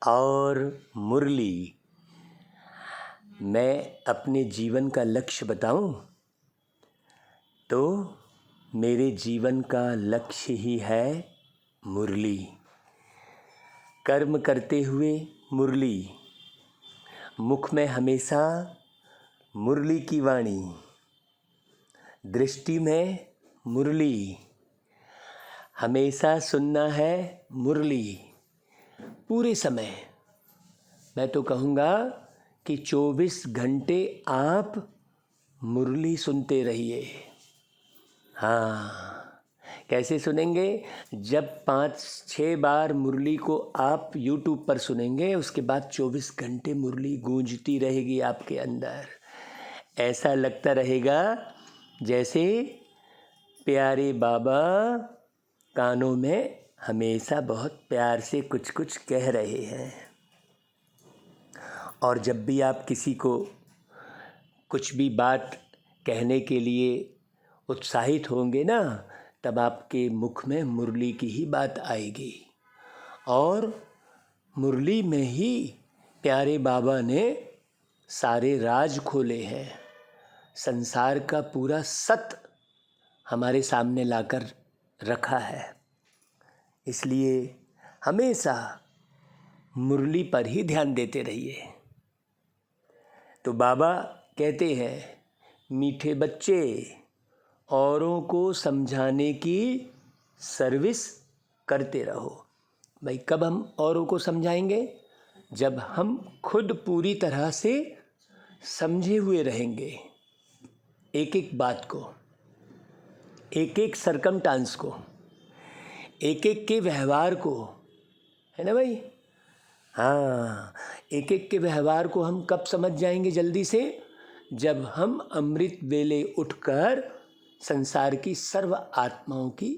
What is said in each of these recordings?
और मुरली। मैं अपने जीवन का लक्ष्य बताऊं तो मेरे जीवन का लक्ष्य ही है मुरली। कर्म करते हुए मुरली, मुख में हमेशा मुरली की वाणी, दृष्टि में मुरली, हमेशा सुनना है मुरली। पूरे समय मैं तो कहूँगा कि 24 घंटे आप मुरली सुनते रहिए। हाँ, कैसे सुनेंगे? जब 5-6 बार मुरली को आप YouTube पर सुनेंगे, उसके बाद 24 घंटे मुरली गूंजती रहेगी आपके अंदर। ऐसा लगता रहेगा जैसे प्यारे बाबा कानों में हमेशा बहुत प्यार से कुछ कुछ कह रहे हैं। और जब भी आप किसी को कुछ भी बात कहने के लिए उत्साहित होंगे ना, तब आपके मुख में मुरली की ही बात आएगी। और मुरली में ही प्यारे बाबा ने सारे राज खोले हैं। संसार का पूरा सत्य हमारे सामने लाकर रखा है। इसलिए हमेशा मुरली पर ही ध्यान देते रहिए। तो बाबा कहते हैं, मीठे बच्चे, औरों को समझाने की सर्विस करते रहो। भाई, कब हम औरों को समझाएंगे? जब हम खुद पूरी तरह से समझे हुए रहेंगे, एक एक बात को, एक एक सरकमस्टांस को, एक एक के व्यवहार को, है ना भाई? हाँ, एक एक के व्यवहार को हम कब समझ जाएंगे जल्दी से? जब हम अमृत वेले उठकर संसार की सर्व आत्माओं की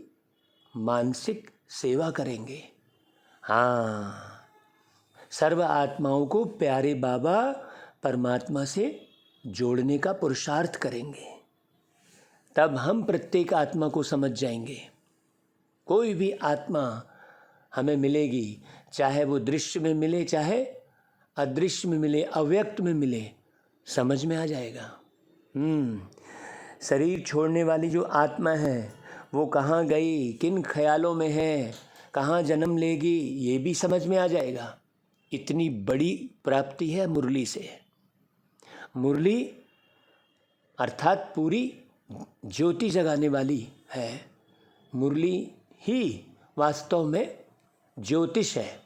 मानसिक सेवा करेंगे। हाँ, सर्व आत्माओं को प्यारे बाबा परमात्मा से जोड़ने का पुरुषार्थ करेंगे। तब हम प्रत्येक आत्मा को समझ जाएंगे। कोई भी आत्मा हमें मिलेगी, चाहे वो दृश्य में मिले, चाहे अदृश्य में मिले, अव्यक्त में मिले, समझ में आ जाएगा। शरीर छोड़ने वाली जो आत्मा है वो कहाँ गई, किन ख्यालों में है, कहाँ जन्म लेगी, ये भी समझ में आ जाएगा। इतनी बड़ी प्राप्ति है मुरली से। मुरली अर्थात पूरी ज्योति जगाने वाली है। मुरली ही वास्तव में ज्योतिष है।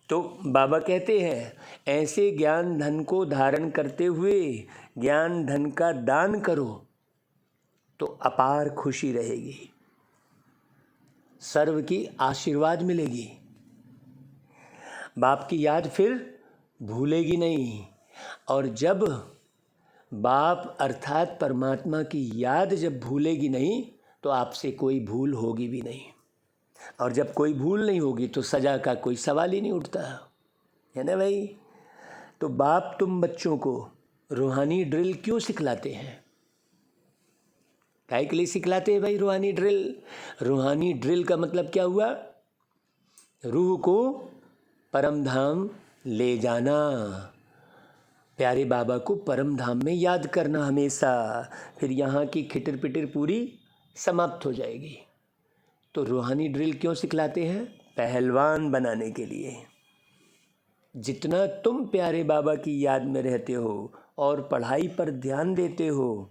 तो बाबा कहते हैं, ऐसे ज्ञान धन को धारण करते हुए ज्ञान धन का दान करो तो अपार खुशी रहेगी, सर्व की आशीर्वाद मिलेगी। बाप की याद फिर भूलेगी नहीं। और जब बाप अर्थात परमात्मा की याद जब भूलेगी नहीं, तो आपसे कोई भूल होगी भी नहीं। और जब कोई भूल नहीं होगी तो सज़ा का कोई सवाल ही नहीं उठता, है ना भाई? तो बाप तुम बच्चों को रूहानी ड्रिल क्यों सिखलाते हैं? काहे के लिए सिखलाते हैं भाई रूहानी ड्रिल? रूहानी ड्रिल का मतलब क्या हुआ? रूह को परम धाम ले जाना, प्यारे बाबा को परम धाम में याद करना हमेशा। फिर यहाँ की खिटर पिटर पूरी समाप्त हो जाएगी। तो रूहानी ड्रिल क्यों सिखलाते हैं? पहलवान बनाने के लिए। जितना तुम प्यारे बाबा की याद में रहते हो और पढ़ाई पर ध्यान देते हो,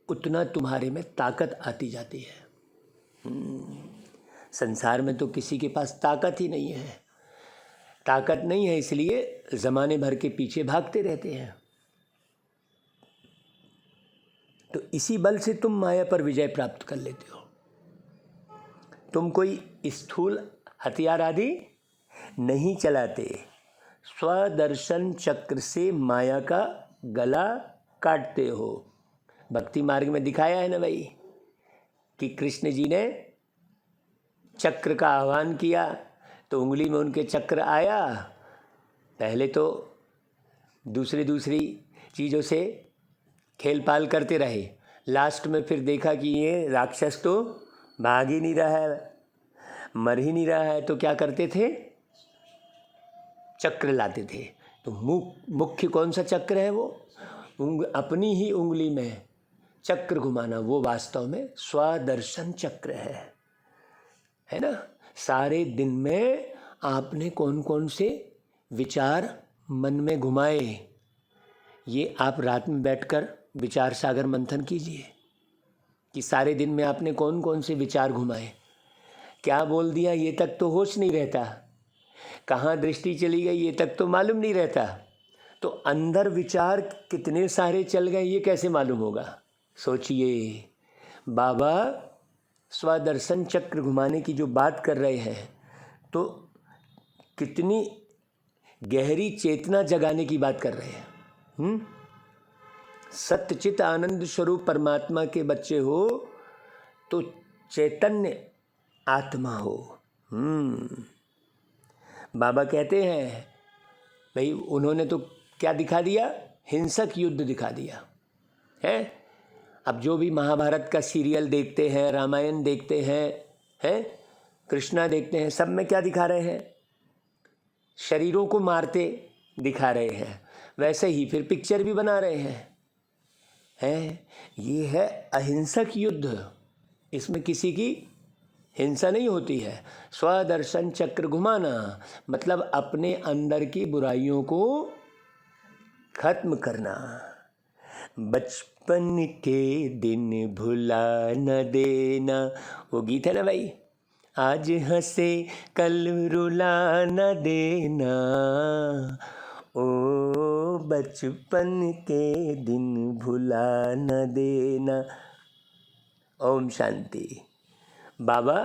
उतना तुम्हारे में ताकत आती जाती है। संसार में तो किसी के पास ताकत ही नहीं है। ताकत नहीं है, इसलिए ज़माने भर के पीछे भागते रहते हैं। तो इसी बल से तुम माया पर विजय प्राप्त कर लेते हो। तुम कोई स्थूल हथियार आदि नहीं चलाते, स्वदर्शन चक्र से माया का गला काटते हो। भक्ति मार्ग में दिखाया है ना भाई, कि कृष्ण जी ने चक्र का आह्वान किया तो उंगली में उनके चक्र आया। पहले तो दूसरी चीज़ों से खेल पाल करते रहे, लास्ट में फिर देखा कि ये राक्षस तो भाग ही नहीं रहा है। मर ही नहीं रहा है तो क्या करते थे, चक्र लाते थे। तो मुख्य कौन सा चक्र है, वो अपनी ही उंगली में चक्र घुमाना, वो वास्तव में स्वदर्शन चक्र है ना। सारे दिन में आपने कौन कौन से विचार मन में घुमाए, ये आप रात में बैठकर विचार सागर मंथन कीजिए कि सारे दिन में आपने कौन कौन से विचार घुमाए, क्या बोल दिया ये तक तो होश नहीं रहता, कहाँ दृष्टि चली गई ये तक तो मालूम नहीं रहता, तो अंदर विचार कितने सारे चल गए ये कैसे मालूम होगा। सोचिए, बाबा स्वदर्शन चक्र घुमाने की जो बात कर रहे हैं तो कितनी गहरी चेतना जगाने की बात कर रहे हैं। सत्यचित आनंद स्वरूप परमात्मा के बच्चे हो तो चैतन्य आत्मा हो। बाबा कहते हैं भाई, उन्होंने तो क्या दिखा दिया, हिंसक युद्ध दिखा दिया है। अब जो भी महाभारत का सीरियल देखते हैं, रामायण देखते हैं, कृष्णा देखते हैं, सब में क्या दिखा रहे हैं, शरीरों को मारते दिखा रहे हैं। वैसे ही फिर पिक्चर भी बना रहे हैं। ये है अहिंसक युद्ध, इसमें किसी की हिंसा नहीं होती है। स्वदर्शन चक्र घुमाना मतलब अपने अंदर की बुराइयों को खत्म करना। बचपन के दिन भुला न देना, वो गीत है ना भाई, आज हंसे कल रुला न देना, ओ बचपन के दिन भुला न देना। ओम शांति। बाबा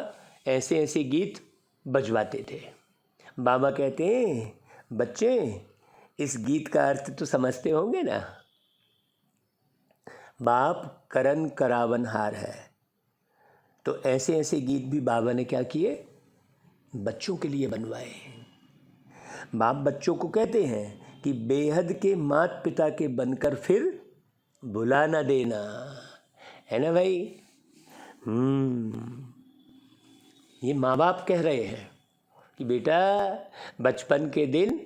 ऐसे ऐसे गीत बजवाते थे। बाबा कहते हैं, बच्चे इस गीत का अर्थ तो समझते होंगे ना। बाप करन करावनहार है, तो ऐसे ऐसे गीत भी बाबा ने क्या किए, बच्चों के लिए बनवाए। बाप बच्चों को कहते हैं कि बेहद के माता पिता के बनकर फिर भुला ना देना, है ना भाई। ये माँ बाप कह रहे हैं कि बेटा बचपन के दिन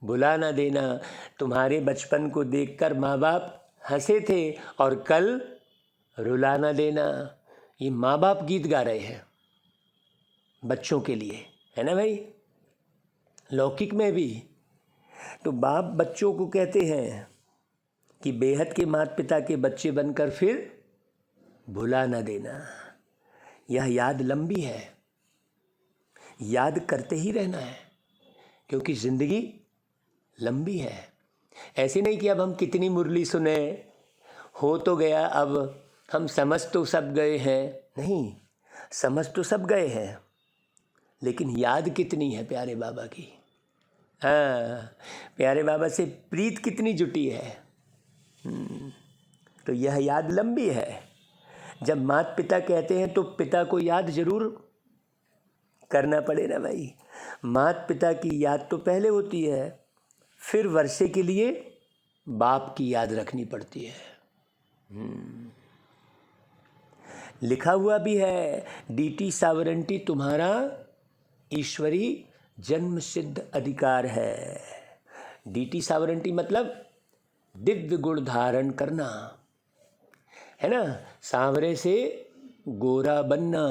भुला ना देना। तुम्हारे बचपन को देखकर माँ बाप हंसे थे और कल रुला ना देना। ये माँ बाप गीत गा रहे हैं बच्चों के लिए, है ना भाई। लौकिक में भी तो बाप बच्चों को कहते हैं कि बेहद के माता पिता के बच्चे बनकर फिर भुला ना देना। यह याद लंबी है, याद करते ही रहना है, क्योंकि ज़िंदगी लंबी है। ऐसे नहीं कि अब हम कितनी मुरली सुने, हो तो गया, अब हम समझ तो सब गए हैं। नहीं, समझ तो सब गए हैं, लेकिन याद कितनी है प्यारे बाबा की। हाँ, प्यारे बाबा से प्रीत कितनी जुटी है। तो यह याद लंबी है। जब माता पिता कहते हैं तो पिता को याद जरूर करना पड़े ना भाई। माता पिता की याद तो पहले होती है, फिर वर्षे के लिए बाप की याद रखनी पड़ती है। लिखा हुआ भी है, डीटी सावरेंटी तुम्हारा ईश्वरी जन्म सिद्ध अधिकार है। डीटी सावरेंटी मतलब दिव्य गुण धारण करना, है ना, सांवरे से गोरा बनना।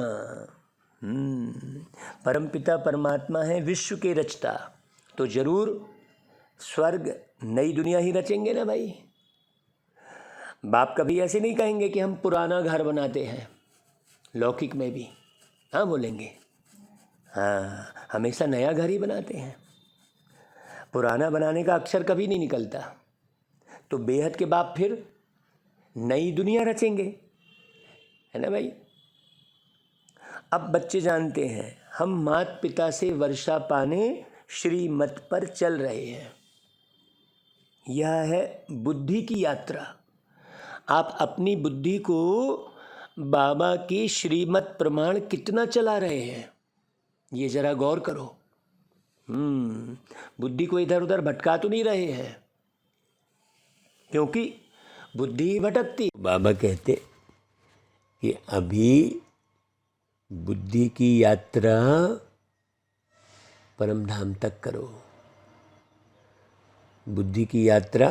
परमपिता परमात्मा है विश्व के रचता, तो जरूर स्वर्ग नई दुनिया ही रचेंगे ना भाई। बाप कभी ऐसे नहीं कहेंगे कि हम पुराना घर बनाते हैं। लौकिक में भी हाँ बोलेंगे, हाँ हमेशा नया घर ही बनाते हैं, पुराना बनाने का अक्षर कभी नहीं निकलता। तो बेहद के बाप फिर नई दुनिया रचेंगे, है ना भाई। अब बच्चे जानते हैं हम माता पिता से वर्षा पाने श्रीमत पर चल रहे हैं। यह है बुद्धि की यात्रा। आप अपनी बुद्धि को बाबा की श्रीमत प्रमाण कितना चला रहे हैं, ये जरा गौर करो। बुद्धि को इधर उधर भटका तो नहीं रहे हैं, क्योंकि बुद्धि भटकती। बाबा कहते कि अभी बुद्धि की यात्रा परम धाम तक करो। बुद्धि की यात्रा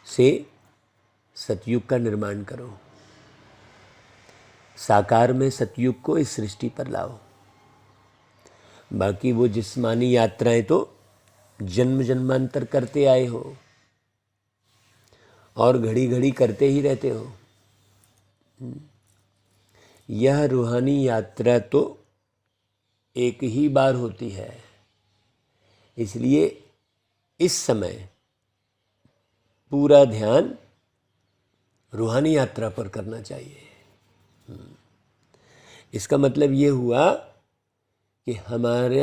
से सतयुग का निर्माण करो। साकार में सतयुग को इस सृष्टि पर लाओ। बाकी वो जिस्मानी यात्राएं तो जन्म जन्मांतर करते आए हो और घड़ी घड़ी करते ही रहते हो। यह रूहानी यात्रा तो एक ही बार होती है, इसलिए इस समय पूरा ध्यान रूहानी यात्रा पर करना चाहिए। इसका मतलब ये हुआ कि हमारे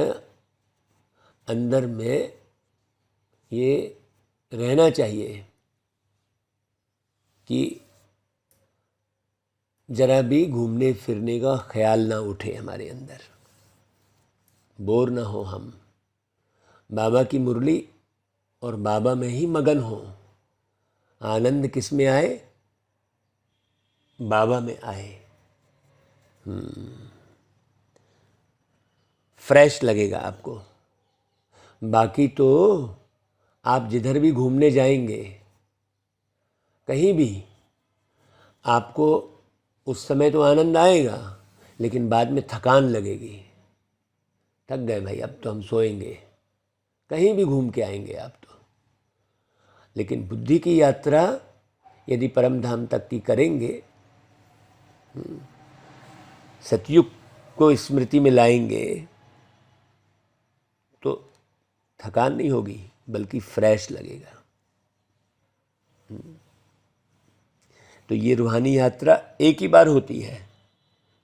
अंदर में ये रहना चाहिए कि जरा भी घूमने फिरने का ख्याल ना उठे हमारे अंदर, बोर ना हो हम, बाबा की मुरली और बाबा में ही मगन हो। आनंद किस में आए? बाबा में आए। फ्रेश लगेगा आपको। बाकी तो आप जिधर भी घूमने जाएंगे, कहीं भी, आपको उस समय तो आनंद आएगा, लेकिन बाद में थकान लगेगी। थक गए भाई, अब तो हम सोएंगे। कहीं भी घूम के आएंगे आप तो। लेकिन बुद्धि की यात्रा यदि परम धाम तक की करेंगे, सतयुग को स्मृति में लाएंगे, तो थकान नहीं होगी, बल्कि फ्रेश लगेगा। तो ये रूहानी यात्रा एक ही बार होती है,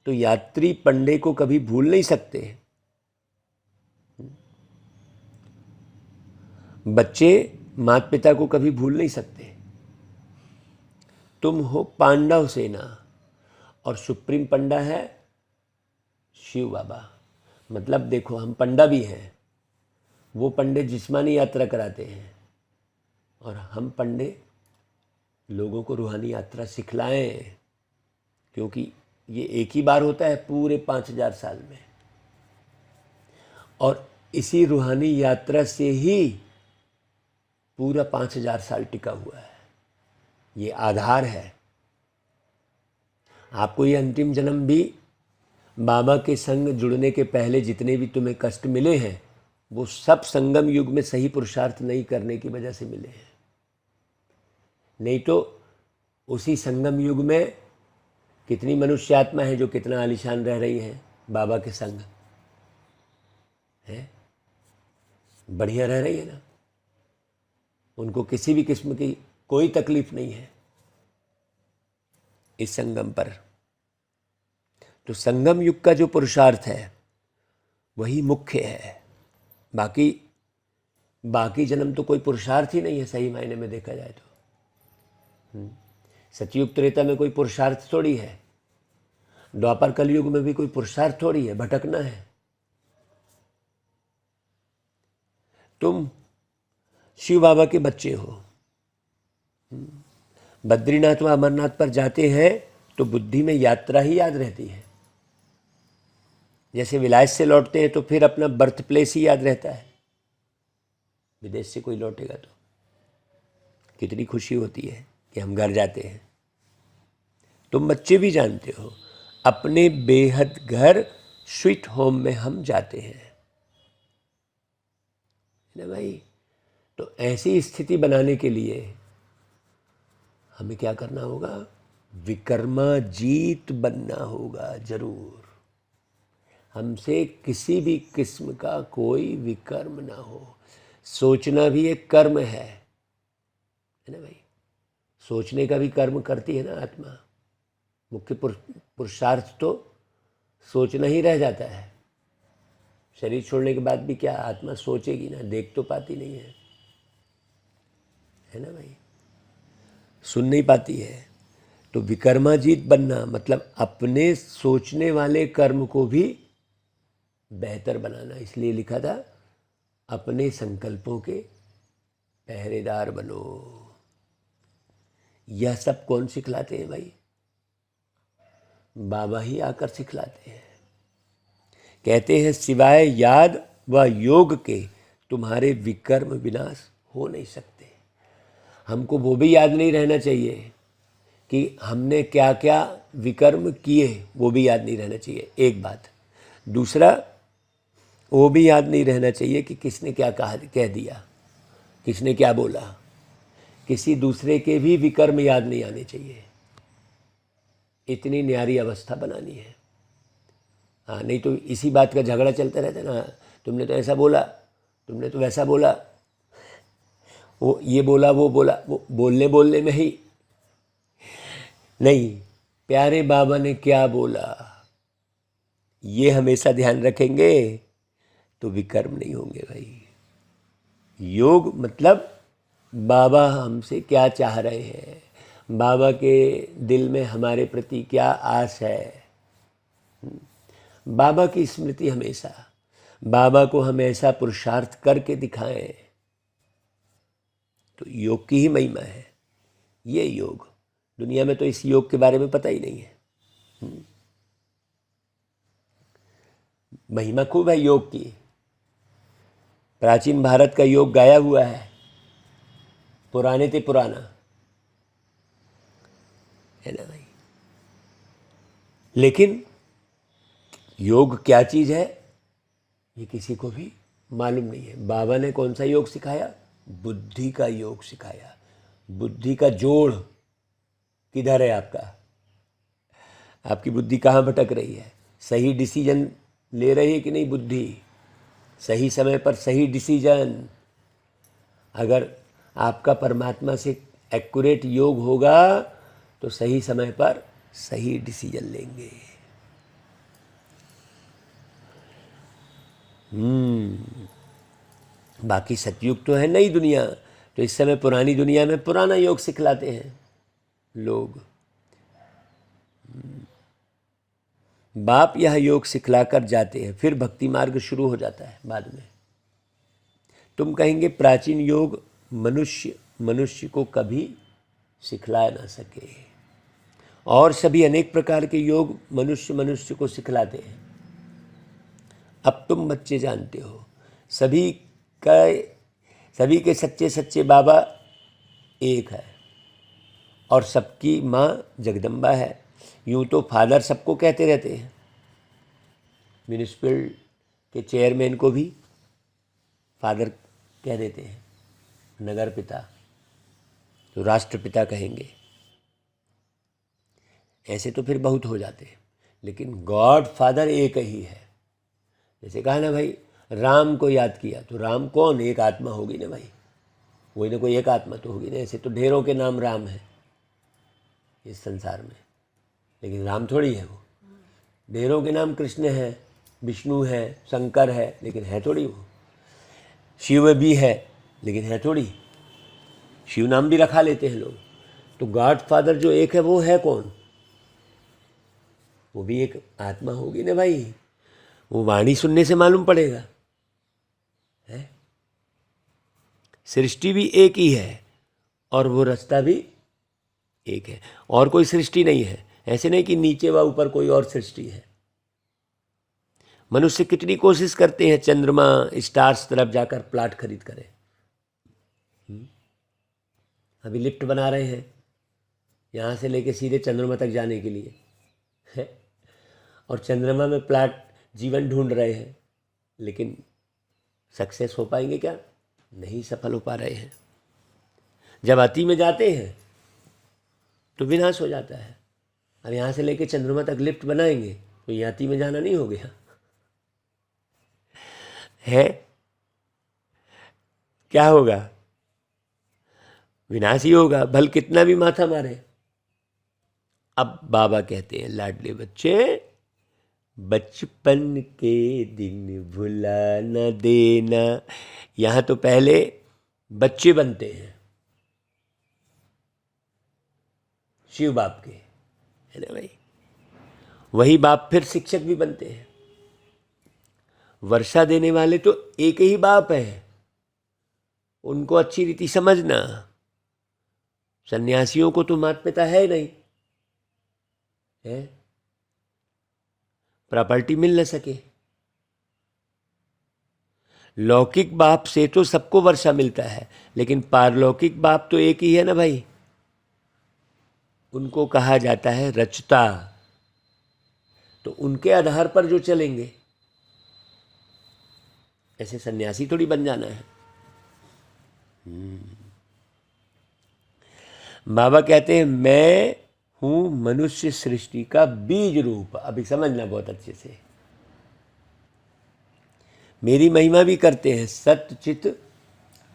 तो यात्री पंडे को कभी भूल नहीं सकते। बच्चे माता पिता को कभी भूल नहीं सकते। तुम हो पांडव सेना और सुप्रीम पंडा है शिव बाबा। मतलब देखो, हम पंडा भी हैं, वो पंडे जिस्मानी यात्रा कराते हैं और हम पंडे लोगों को रूहानी यात्रा सिखलाएं, क्योंकि ये एक ही बार होता है पूरे 5000 साल में। और इसी रूहानी यात्रा से ही पूरा 5000 साल टिका हुआ है। ये आधार है। आपको ये अंतिम जन्म भी बाबा के संग जुड़ने के पहले जितने भी तुम्हें कष्ट मिले हैं, वो सब संगम युग में सही पुरुषार्थ नहीं करने की वजह से मिले हैं। नहीं तो उसी संगम युग में कितनी मनुष्य आत्मा है जो कितना आलीशान रह रही है बाबा के संग, है बढ़िया रह रही है ना। उनको किसी भी किस्म की कोई तकलीफ नहीं है इस संगम पर। तो संगम युग का जो पुरुषार्थ है वही मुख्य है। बाकी जन्म तो कोई पुरुषार्थ ही नहीं है, सही मायने में देखा जाए तो। सतयुग त्रेता में कोई पुरुषार्थ थोड़ी है, द्वापर कलयुग में भी कोई पुरुषार्थ थोड़ी है, भटकना है। तुम शिव बाबा के बच्चे हो। बद्रीनाथ व अमरनाथ पर जाते हैं तो बुद्धि में यात्रा ही याद रहती है। जैसे विलायत से लौटते हैं तो फिर अपना बर्थ प्लेस ही याद रहता है। विदेश से कोई लौटेगा तो कितनी खुशी होती है कि हम घर जाते हैं। तुम बच्चे भी जानते हो, अपने बेहद घर स्वीट होम में हम जाते हैं ना भाई। तो ऐसी स्थिति बनाने के लिए हमें क्या करना होगा? विकर्माजीत बनना होगा जरूर। हमसे किसी भी किस्म का कोई विकर्म ना हो। सोचना भी एक कर्म है ना भाई। सोचने का भी कर्म करती है ना आत्मा। मुख्य पुरुषार्थ तो सोचना ही रह जाता है। शरीर छोड़ने के बाद भी क्या आत्मा सोचेगी ना, देख तो पाती नहीं है ना भाई, सुन नहीं पाती है। तो विकर्माजीत बनना मतलब अपने सोचने वाले कर्म को भी बेहतर बनाना। इसलिए लिखा था, अपने संकल्पों के पहरेदार बनो। यह सब कौन सिखलाते हैं भाई? बाबा ही आकर सिखलाते हैं। कहते हैं सिवाय याद व योग के तुम्हारे विकर्म विनाश हो नहीं सकते। हमको वो भी याद नहीं रहना चाहिए कि हमने क्या क्या विकर्म किए, वो भी याद नहीं रहना चाहिए, एक बात। दूसरा, वो भी याद नहीं रहना चाहिए कि किसने क्या कह दिया, किसने क्या बोला। किसी दूसरे के भी विकर्म याद नहीं आने चाहिए। इतनी न्यारी अवस्था बनानी है। हाँ, नहीं तो इसी बात का झगड़ा चलता रहता है ना, तुमने तो ऐसा बोला, तुमने तो वैसा बोला, वो ये बोला, वो बोला, वो बोलने में ही नहीं, प्यारे बाबा ने क्या बोला ये हमेशा ध्यान रखेंगे तो विकर्म नहीं होंगे भाई। योग मतलब बाबा हमसे क्या चाह रहे हैं, बाबा के दिल में हमारे प्रति क्या आस है। बाबा की स्मृति हमेशा, बाबा को हम ऐसा पुरुषार्थ करके दिखाएं तो योग की ही महिमा है। ये योग, दुनिया में तो इस योग के बारे में पता ही नहीं है। महिमा खूब है योग की। प्राचीन भारत का योग गाया हुआ है, पुराने ते पुराना है ना भाई। लेकिन योग क्या चीज़ है ये किसी को भी मालूम नहीं है। बाबा ने कौन सा योग सिखाया? बुद्धि का योग सिखाया। बुद्धि का जोड़ किधर है आपका? आपकी बुद्धि कहाँ भटक रही है? सही डिसीजन ले रही है कि नहीं बुद्धि? सही समय पर सही डिसीजन। अगर आपका परमात्मा से एक्यूरेट योग होगा तो सही समय पर सही डिसीजन लेंगे। बाकी सतयुग तो है नई दुनिया, तो इस समय पुरानी दुनिया में पुराना योग सिखलाते हैं लोग। बाप यह योग सिखलाकर जाते हैं, फिर भक्ति मार्ग शुरू हो जाता है बाद में। तुम कहेंगे प्राचीन योग मनुष्य को कभी सिखला ना सके, और सभी अनेक प्रकार के योग मनुष्य को सिखलाते हैं। अब तुम बच्चे जानते हो, सभी के सच्चे बाबा एक है और सबकी माँ जगदम्बा है। यूँ तो फादर सबको कहते रहते हैं, म्यूनिसिपल के चेयरमैन को भी फादर कह देते हैं, नगर पिता तो राष्ट्रपिता कहेंगे। ऐसे तो फिर बहुत हो जाते हैं, लेकिन गॉड फादर एक ही है। जैसे कहा ना भाई, राम को याद किया तो राम कौन? एक आत्मा होगी ना भाई, कोई ना कोई एक आत्मा तो होगी ना। ऐसे तो ढेरों के नाम राम है इस संसार में, लेकिन राम थोड़ी है वो। ढेरों के नाम कृष्ण है, विष्णु है, शंकर है, लेकिन है थोड़ी वो। शिव भी है, लेकिन है थोड़ी। शिव नाम भी रखा लेते हैं लोग। तो गॉड फादर जो एक है वो है कौन? वो भी एक आत्मा होगी ना भाई। वो वाणी सुनने से मालूम पड़ेगा है। सृष्टि भी एक ही है और वो रास्ता भी एक है, और कोई सृष्टि नहीं है। ऐसे नहीं कि नीचे व ऊपर कोई और सृष्टि है। मनुष्य कितनी कोशिश करते हैं चंद्रमा स्टार्स तरफ जाकर प्लाट खरीद करें। अभी लिफ्ट बना रहे हैं यहाँ से लेके सीधे चंद्रमा तक जाने के लिए है, और चंद्रमा में प्लाट जीवन ढूंढ रहे हैं, लेकिन सक्सेस हो पाएंगे क्या? नहीं सफल हो पा रहे हैं। जब अति में जाते हैं तो विनाश हो जाता है। अब यहाँ से लेके चंद्रमा तक लिफ्ट बनाएंगे तो ये अति में जाना नहीं हो गया है? क्या होगा? विनाश ही होगा, भल कितना भी माथा मारे। अब बाबा कहते हैं, लाडले बच्चे, बचपन के दिन भुला न देना। यहाँ तो पहले बच्चे बनते हैं शिव बाप के, है ना भाई। वही बाप फिर शिक्षक भी बनते हैं। वर्षा देने वाले तो एक ही बाप है, उनको अच्छी रीति समझना। सन्यासियों को तो माता पिता है नहीं है, प्रॉपर्टी मिल न सके। लौकिक बाप से तो सबको वर्षा मिलता है, लेकिन पारलौकिक बाप तो एक ही है ना भाई। उनको कहा जाता है रचता। तो उनके आधार पर जो चलेंगे, ऐसे सन्यासी थोड़ी बन जाना है। बाबा कहते हैं मैं हूं मनुष्य सृष्टि का बीज रूप। अभी समझना बहुत अच्छे से। मेरी महिमा भी करते हैं सत्य चित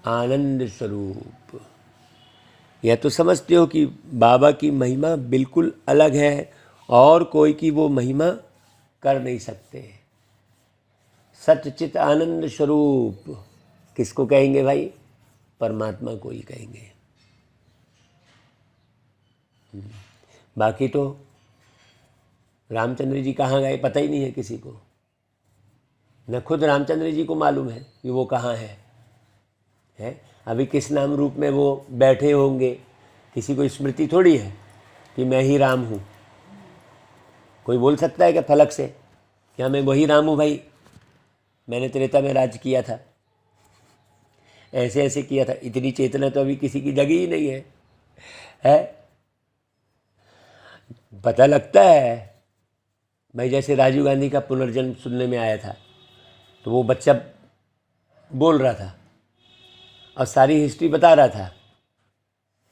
आनंद स्वरूप। यह तो समझते हो कि बाबा की महिमा बिल्कुल अलग है और कोई की वो महिमा कर नहीं सकते। सत्य चित आनंद स्वरूप किसको कहेंगे भाई? परमात्मा को ही कहेंगे। बाकी तो रामचंद्र जी कहाँ गए पता ही नहीं है किसी को। न खुद रामचंद्र जी को मालूम है कि वो कहाँ है। अभी किस नाम रूप में वो बैठे होंगे, किसी को स्मृति थोड़ी है कि मैं ही राम हूँ। कोई बोल सकता है क्या फलक से क्या मैं वही राम हूँ भाई, मैंने त्रेता में राज किया था, ऐसे ऐसे किया था। इतनी चेतना तो अभी किसी की जगी ही नहीं है। पता लगता है भाई, जैसे राजीव गांधी का पुनर्जन्म सुनने में आया था तो वो बच्चा बोल रहा था और सारी हिस्ट्री बता रहा था,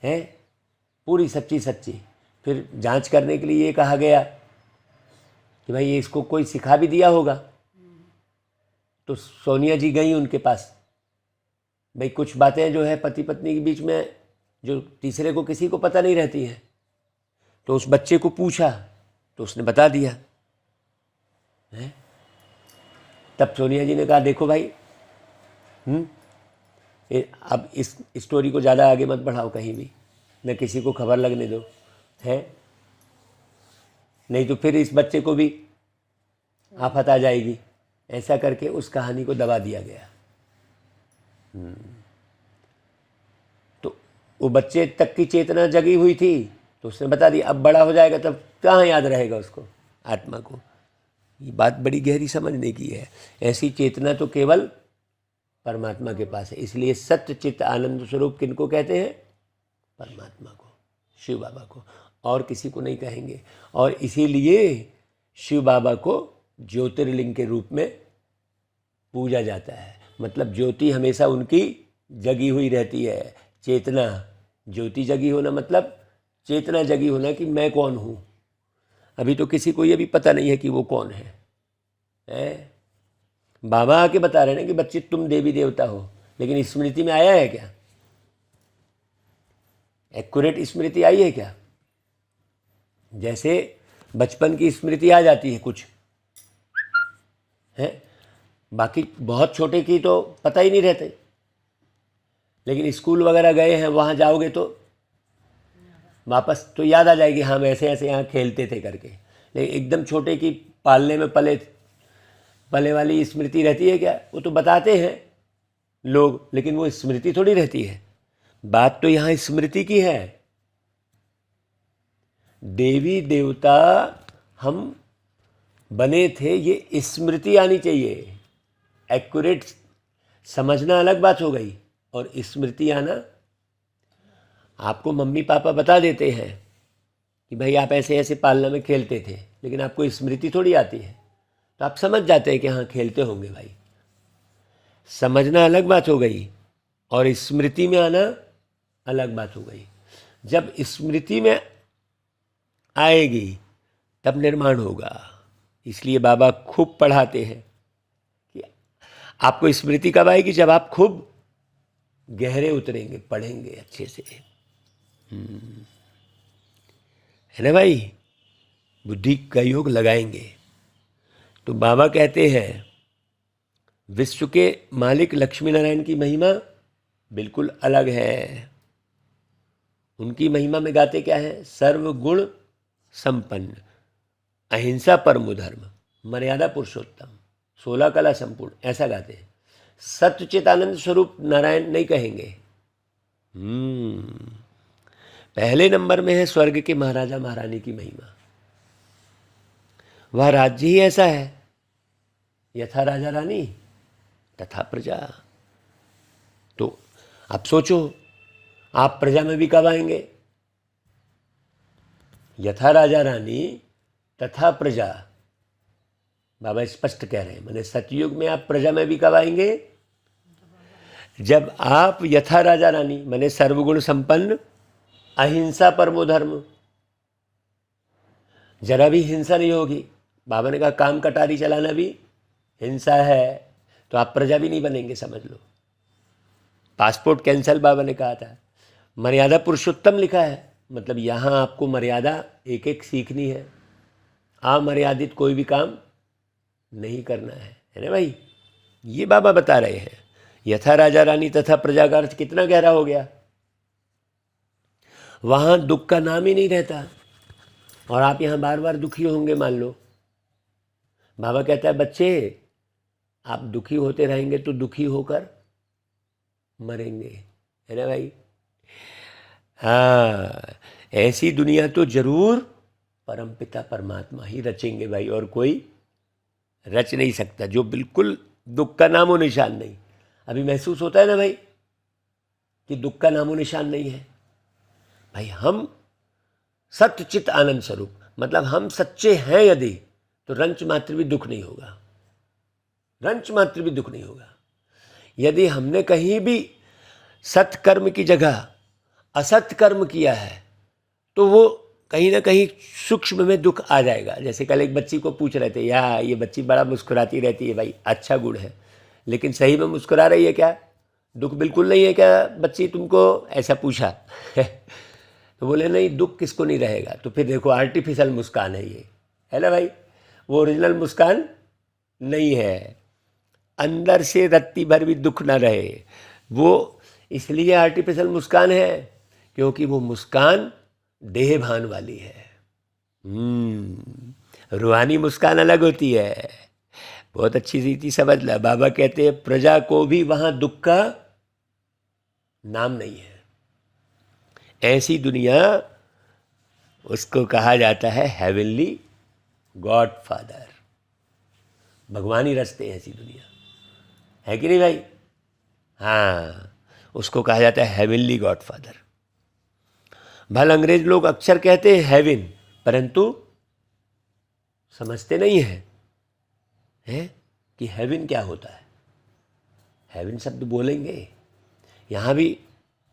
है पूरी सच्ची सच्ची। फिर जांच करने के लिए ये कहा गया कि भाई ये इसको कोई सिखा भी दिया होगा। तो सोनिया जी गई उनके पास, भाई कुछ बातें जो है पति पत्नी के बीच में जो तीसरे को किसी को पता नहीं रहती है, तो उस बच्चे को पूछा तो उसने बता दिया है। तब सोनिया जी ने कहा देखो भाई, अब इस स्टोरी को ज़्यादा आगे मत बढ़ाओ कहीं भी, न किसी को खबर लगने दो, है नहीं तो फिर इस बच्चे को भी आफत आ जाएगी। ऐसा करके उस कहानी को दबा दिया गया। तो वो बच्चे तक की चेतना जगी हुई थी तो उसने बता दिया। अब बड़ा हो जाएगा तब कहाँ याद रहेगा उसको, आत्मा को। ये बात बड़ी गहरी समझने की है। ऐसी चेतना तो केवल परमात्मा के पास है। इसलिए सत्य चित्त आनंद स्वरूप किनको कहते हैं? परमात्मा को, शिव बाबा को, और किसी को नहीं कहेंगे। और इसीलिए शिव बाबा को ज्योतिर्लिंग के रूप में पूजा जाता है। मतलब ज्योति हमेशा उनकी जगी हुई रहती है। चेतना, ज्योति जगी होना मतलब चेतना जगी होना कि मैं कौन हूँ। अभी तो किसी को ये भी पता नहीं है कि वो कौन है? बाबा आके बता रहे हैं कि बच्चे तुम देवी देवता हो, लेकिन स्मृति में आया है क्या? एक्यूरेट स्मृति आई है क्या? जैसे बचपन की स्मृति आ जाती है कुछ है, बाकी बहुत छोटे की तो पता ही नहीं रहते। लेकिन स्कूल वगैरह गए हैं, वहाँ जाओगे तो वापस तो याद आ जाएगी, हाँ ऐसे ऐसे यहाँ खेलते थे करके। लेकिन एकदम छोटे की पालने में पले वाली स्मृति रहती है क्या? वो तो बताते हैं लोग, लेकिन वो स्मृति थोड़ी रहती है। बात तो यहाँ स्मृति की है। देवी देवता हम बने थे, ये स्मृति आनी चाहिए। एक्यूरेट समझना अलग बात हो गई, और स्मृति आना, आपको मम्मी पापा बता देते हैं कि भाई आप ऐसे ऐसे पालना में खेलते थे, लेकिन आपको स्मृति थोड़ी आती है। तो आप समझ जाते हैं कि हाँ खेलते होंगे भाई। समझना अलग बात हो गई और स्मृति में आना अलग बात हो गई। जब स्मृति में आएगी तब निर्माण होगा। इसलिए बाबा खूब पढ़ाते हैं कि आपको स्मृति कब आएगी? जब आप खूब गहरे उतरेंगे, पढ़ेंगे अच्छे से, है ना भाई? बुद्धि का योग लगाएंगे। तो बाबा कहते हैं विश्व के मालिक लक्ष्मी नारायण की महिमा बिल्कुल अलग है। उनकी महिमा में गाते क्या है? सर्वगुण संपन्न, अहिंसा परमो धर्म, मर्यादा पुरुषोत्तम, 16 कला संपूर्ण, ऐसा गाते हैं। सत्य चितानंद स्वरूप नारायण नहीं कहेंगे। पहले नंबर में है स्वर्ग के महाराजा महारानी की महिमा। वह राज्य ही ऐसा है, यथा राजा रानी तथा प्रजा। तो आप सोचो, आप प्रजा में भी कब आएंगे? यथा राजा रानी तथा प्रजा, बाबा स्पष्ट कह रहे हैं। मैंने सतयुग में आप प्रजा में भी कब आएंगे? जब आप यथा राजा रानी, मैंने सर्वगुण संपन्न, अहिंसा परमो धर्म, जरा भी हिंसा नहीं होगी। बाबा ने कहा काम कटारी चलाना भी हिंसा है, तो आप प्रजा भी नहीं बनेंगे, समझ लो। पासपोर्ट कैंसल बाबा ने कहा था। मर्यादा पुरुषोत्तम लिखा है, मतलब यहाँ आपको मर्यादा एक एक सीखनी है। अमर्यादित कोई भी काम नहीं करना है ना भाई। ये बाबा बता रहे हैं। यथा राजा रानी तथा प्रजा का अर्थ कितना गहरा हो गया। वहाँ दुख का नाम ही नहीं रहता, और आप यहाँ बार बार दुखी होंगे। मान लो बाबा कहता है बच्चे आप दुखी होते रहेंगे तो दुखी होकर मरेंगे, है ना भाई। हाँ, ऐसी दुनिया तो जरूर परमपिता परमात्मा ही रचेंगे भाई, और कोई रच नहीं सकता, जो बिल्कुल दुख का नामो निशान नहीं। अभी महसूस होता है ना भाई कि दुख का नामो निशान नहीं है। भाई हम सत्यचित आनंद स्वरूप, मतलब हम सच्चे हैं यदि, तो रंच मात्र भी दुख नहीं होगा, रंच मात्र भी दुख नहीं होगा। यदि हमने कहीं भी सत्कर्म की जगह असत कर्म किया है तो वो कहीं ना कहीं सूक्ष्म में दुख आ जाएगा। जैसे कल एक बच्ची को पूछ रहे थे, या ये बच्ची बड़ा मुस्कुराती रहती है, भाई अच्छा गुण है, लेकिन सही में मुस्कुरा रही है क्या? दुख बिल्कुल नहीं है क्या बच्ची? तुमको ऐसा पूछा तो बोले नहीं, दुख किसको नहीं रहेगा। तो फिर देखो आर्टिफिशियल मुस्कान है ये, है ना भाई, वो ओरिजिनल मुस्कान नहीं है। अंदर से रत्ती भर भी दुख ना रहे, वो इसलिए आर्टिफिशियल मुस्कान है क्योंकि वो मुस्कान देह भान वाली है। रूहानी मुस्कान अलग होती है। बहुत अच्छी रीति समझ ला। बाबा कहते हैं प्रजा को भी वहां दुख का नाम नहीं है। ऐसी दुनिया, उसको कहा जाता है हेवनली गॉड फादर। भगवान ही रचते हैं ऐसी दुनिया, है कि नहीं भाई? हाँ, उसको कहा जाता है हेवनली गॉड फादर। भले अंग्रेज लोग अक्सर कहते हैं हेवन, परंतु समझते नहीं है कि हेवन क्या होता है। हेवन शब्द बोलेंगे, यहाँ भी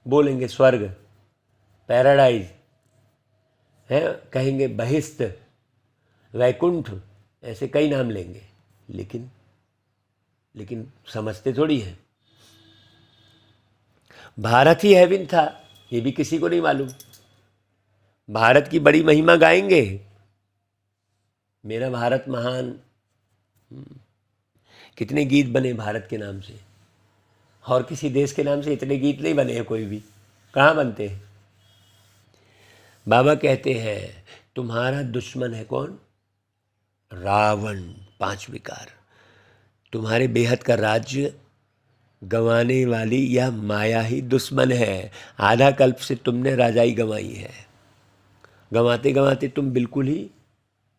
बोलेंगे स्वर्ग, पैराडाइज है, कहेंगे बहिष्ठ, वैकुंठ, ऐसे कई नाम लेंगे, लेकिन समझते थोड़ी है। भारत ही हेवन था, ये भी किसी को नहीं मालूम। भारत की बड़ी महिमा गाएंगे, मेरा भारत महान, कितने गीत बने भारत के नाम से, और किसी देश के नाम से इतने गीत नहीं बने हैं कोई भी, कहाँ बनते हैं। बाबा कहते हैं तुम्हारा दुश्मन है कौन? रावण, 5 विकार। तुम्हारे बेहद का राज्य गंवाने वाली यह माया ही दुश्मन है। आधा कल्प से तुमने राजाई गंवाई है, गंवाते गंवाते तुम बिल्कुल ही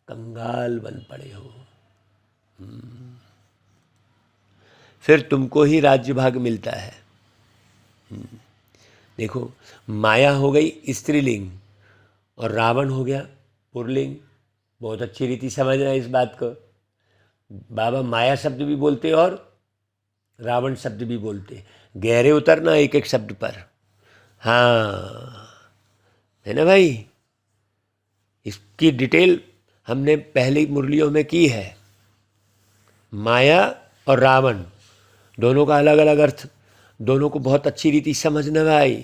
कंगाल बन पड़े हो। फिर तुमको ही राज्य भाग मिलता है। देखो, माया हो गई स्त्रीलिंग और रावण हो गया पुरलिंग। बहुत अच्छी रीति समझना इस बात को। बाबा माया शब्द भी बोलते और रावण शब्द भी बोलते, गहरे उतरना एक एक शब्द पर। हाँ, है ना भाई। इसकी डिटेल हमने पहली मुरलियों में की है। माया और रावण दोनों का अलग अलग अर्थ, दोनों को बहुत अच्छी रीति समझना भाई।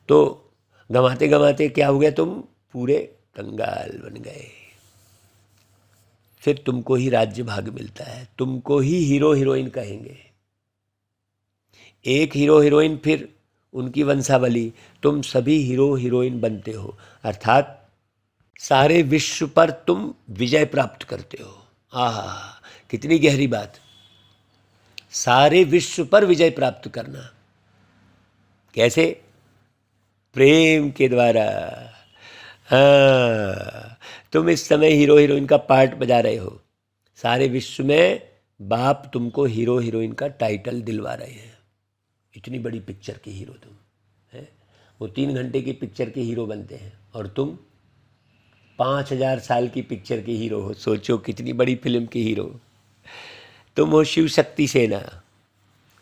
तो गंवाते गंवाते क्या हो गया? तुम पूरे कंगाल बन गए। फिर तुमको ही राज्य भाग मिलता है, तुमको ही हीरो हीरोइन कहेंगे। एक हीरो हीरोइन, फिर उनकी वंशावली, तुम सभी हीरो हीरोइन बनते हो, अर्थात सारे विश्व पर तुम विजय प्राप्त करते हो। आहा, कितनी गहरी बात। सारे विश्व पर विजय प्राप्त करना कैसे? प्रेम के द्वारा। हाँ, तुम इस समय हीरो हीरोइन का पार्ट बजा रहे हो। सारे विश्व में बाप तुमको हीरो हीरोइन का टाइटल दिलवा रहे हैं। इतनी बड़ी पिक्चर के हीरो तुम हैं। वो 3 घंटे की पिक्चर के हीरो बनते हैं और तुम 5000 साल की पिक्चर के हीरो हो। सोचो कितनी बड़ी फिल्म के हीरो। तुम हो शिव शक्ति सेना।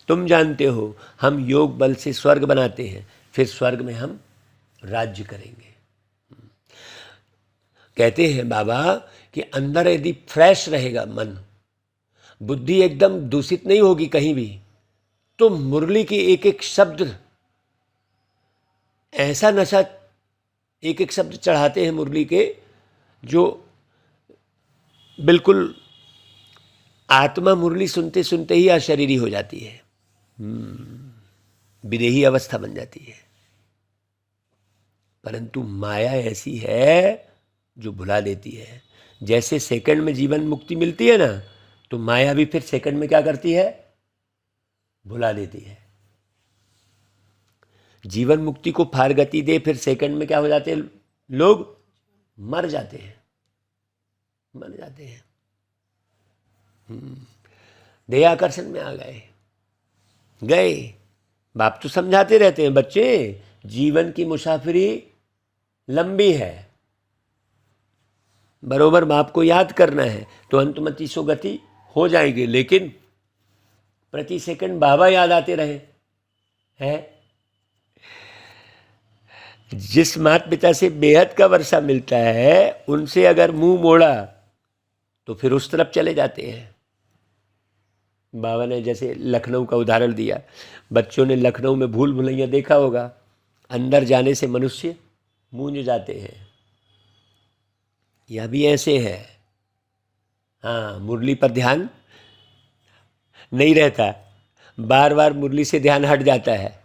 तुम जानते हो हम योग बल से स्वर्ग बनाते हैं, फिर स्वर्ग में हम राज्य करेंगे। कहते हैं बाबा कि अंदर यदि फ्रेश रहेगा मन, बुद्धि एकदम दूषित नहीं होगी कहीं भी, तो मुरली की एक एक शब्द ऐसा नशा, एक एक शब्द चढ़ाते हैं मुरली के, जो बिल्कुल आत्मा मुरली सुनते सुनते ही अशरीरी हो जाती है, विदेही अवस्था बन जाती है। परंतु माया ऐसी है जो भुला देती है। जैसे सेकंड में जीवन मुक्ति मिलती है ना, तो माया भी फिर सेकंड में क्या करती है? भुला देती है। जीवन मुक्ति को फार गति दे, फिर सेकंड में क्या हो जाते हैं लोग? मर जाते हैं, मर जाते हैं। देह आकर्षण में आ गए। बाप तो समझाते रहते हैं, बच्चे जीवन की मुसाफिरी लंबी है, बरोबर बाप को याद करना है तो अंतमति सो गति हो जाएगी। लेकिन प्रति सेकंड बाबा याद आते रहे हैं। जिस माता पिता से बेहद का वर्षा मिलता है, उनसे अगर मुंह मोड़ा तो फिर उस तरफ चले जाते हैं। बाबा ने जैसे लखनऊ का उदाहरण दिया, बच्चों ने लखनऊ में भूल भुलैया देखा होगा, अंदर जाने से मनुष्य मूंझ जाते हैं। यह भी ऐसे है। हाँ, मुरली पर ध्यान नहीं रहता, बार बार मुरली से ध्यान हट जाता है।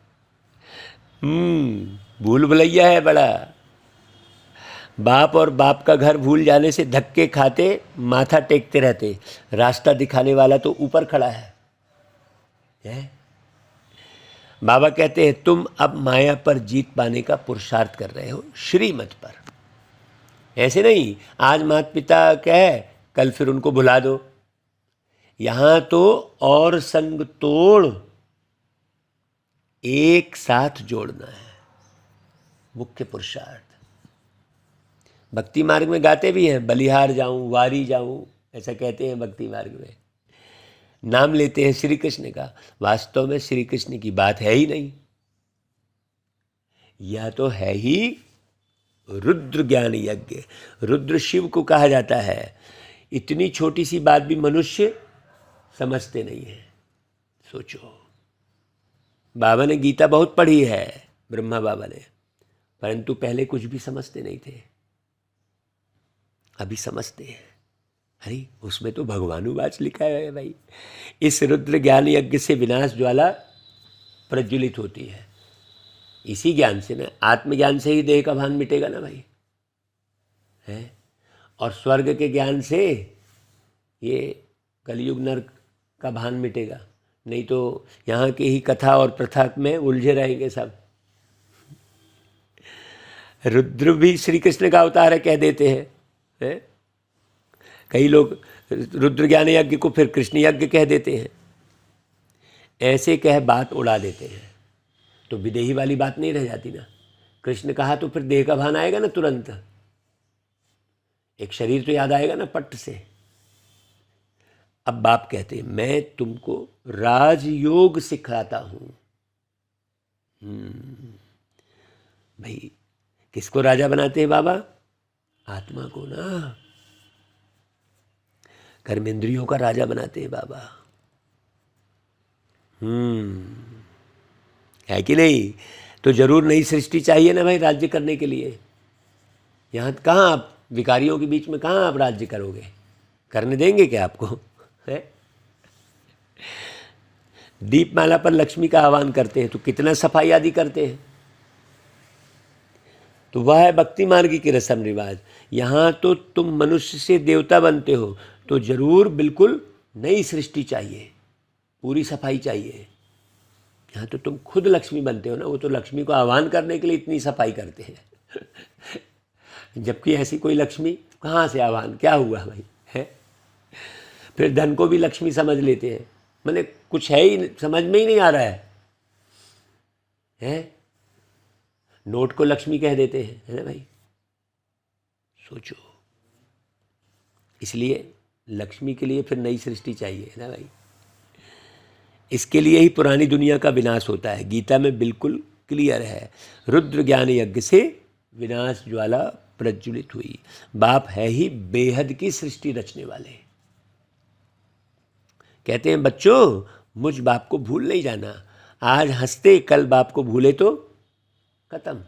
भूल भुलैया है बड़ा। बाप और बाप का घर भूल जाने से धक्के खाते, माथा टेकते रहते। रास्ता दिखाने वाला तो ऊपर खड़ा है। बाबा कहते हैं तुम अब माया पर जीत पाने का पुरुषार्थ कर रहे हो, श्रीमत पर। ऐसे नहीं आज माता पिता कहे कल फिर उनको भुला दो। यहां तो और संग तोड़ एक साथ जोड़ना है, मुख्य पुरुषार्थ। भक्ति मार्ग में गाते भी हैं, बलिहार जाऊं, वारी जाऊं, ऐसा कहते हैं भक्ति मार्ग में। नाम लेते हैं श्री कृष्ण का, वास्तव में श्री कृष्ण की बात है ही नहीं। यह तो है ही रुद्र ज्ञान यज्ञ। रुद्र शिव को कहा जाता है। इतनी छोटी सी बात भी मनुष्य समझते नहीं है। सोचो, बाबा ने गीता बहुत पढ़ी है, ब्रह्मा बाबा ने, परंतु पहले कुछ भी समझते नहीं थे। अभी समझते हैं। अरे उसमें तो भगवानुवाच लिखा है भाई। इस रुद्र ज्ञान यज्ञ से विनाश ज्वाला प्रज्वलित होती है। इसी ज्ञान से ना, आत्मज्ञान से ही देह का भान मिटेगा ना भाई, है। और स्वर्ग के ज्ञान से ये कलयुग नरक का भान मिटेगा। नहीं तो यहाँ की ही कथा और प्रथा में उलझे रहेंगे सब। रुद्र भी श्री कृष्ण का अवतार है कह देते हैं, है? कई लोग रुद्र ज्ञान यज्ञ को फिर कृष्ण यज्ञ कह देते हैं। ऐसे कह बात उड़ा देते हैं, तो विदेही वाली बात नहीं रह जाती ना। कृष्ण कहा तो फिर देह का भान आएगा ना तुरंत। एक शरीर तो याद आएगा ना पट्ट से। अब बाप कहते हैं मैं तुमको राजयोग सिखाता हूं। भाई किसको राजा बनाते हैं बाबा? आत्मा को ना, कर्मेंद्रियों का राजा बनाते हैं बाबा। है कि नहीं? तो जरूर नई सृष्टि चाहिए ना भाई राज्य करने के लिए। यहाँ कहाँ आप विकारियों के बीच में कहाँ आप राज्य करोगे? करने देंगे क्या आपको? है? दीपमाला पर लक्ष्मी का आह्वान करते हैं तो कितना सफाई आदि करते हैं। तो वह है भक्ति मार्ग की रस्म रिवाज। यहाँ तो तुम मनुष्य से देवता बनते हो तो जरूर बिल्कुल नई सृष्टि चाहिए, पूरी सफाई चाहिए। यहाँ तो तुम खुद लक्ष्मी बनते हो ना, वो तो लक्ष्मी को आह्वान करने के लिए इतनी सफाई करते हैं। जबकि ऐसी कोई लक्ष्मी कहाँ से आवाहन, क्या हुआ भाई है। फिर धन को भी लक्ष्मी समझ लेते हैं, मैंने कुछ है ही समझ में ही नहीं आ रहा है? नोट को लक्ष्मी कह देते हैं, है ना भाई। सोचो, इसलिए लक्ष्मी के लिए फिर नई सृष्टि चाहिए, है ना भाई। इसके लिए ही पुरानी दुनिया का विनाश होता है। गीता में बिल्कुल क्लियर है, रुद्र ज्ञान यज्ञ से विनाश ज्वाला प्रज्वलित हुई। बाप है ही बेहद की सृष्टि रचने वाले। कहते हैं बच्चों, मुझ बाप को भूल नहीं जाना। आज हंसते, कल बाप को भूले तो खत्म।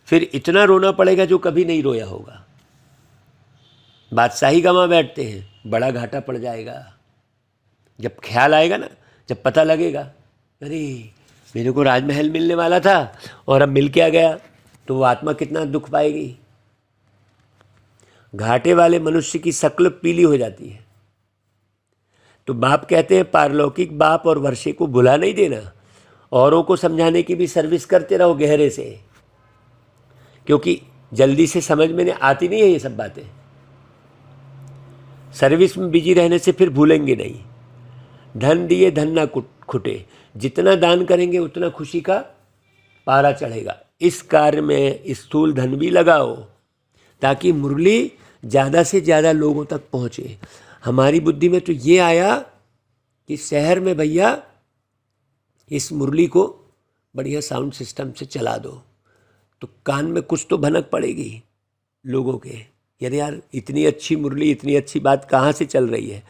फिर इतना रोना पड़ेगा जो कभी नहीं रोया होगा। बादशाही गंवा बैठते हैं, बड़ा घाटा पड़ जाएगा। जब ख्याल आएगा ना, जब पता लगेगा अरे मेरे को राजमहल मिलने वाला था और अब मिल क्या गया, तो वो आत्मा कितना दुख पाएगी। घाटे वाले मनुष्य की शक्ल पीली हो जाती है। तो बाप कहते हैं पारलौकिक बाप और वर्षे को भुला नहीं देना। औरों को समझाने की भी सर्विस करते रहो गहरे से, क्योंकि जल्दी से समझ में आती नहीं है ये सब बातें। सर्विस में बिजी रहने से फिर भूलेंगे नहीं। धन दिए धन ना खुटे, जितना दान करेंगे उतना खुशी का पारा चढ़ेगा। इस कार्य में स्थूल धन भी लगाओ ताकि मुरली ज़्यादा से ज़्यादा लोगों तक पहुँचे। हमारी बुद्धि में तो ये आया कि शहर में भैया इस मुरली को बढ़िया साउंड सिस्टम से चला दो, तो कान में कुछ तो भनक पड़ेगी लोगों के, यानी यार इतनी अच्छी मुरली, इतनी अच्छी बात कहाँ से चल रही है।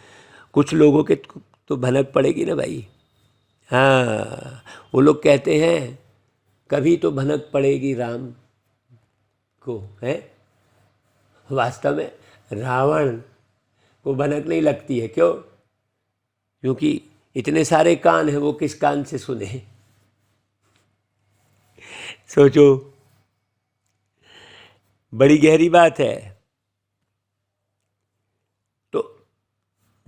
कुछ लोगों के तो भनक पड़ेगी ना भाई। हाँ, वो लोग कहते हैं कभी तो भनक पड़ेगी राम को, है। वास्तव में रावण को भनक नहीं लगती है। क्यों? क्योंकि इतने सारे कान हैं, वो किस कान से सुने। सोचो, बड़ी गहरी बात है। तो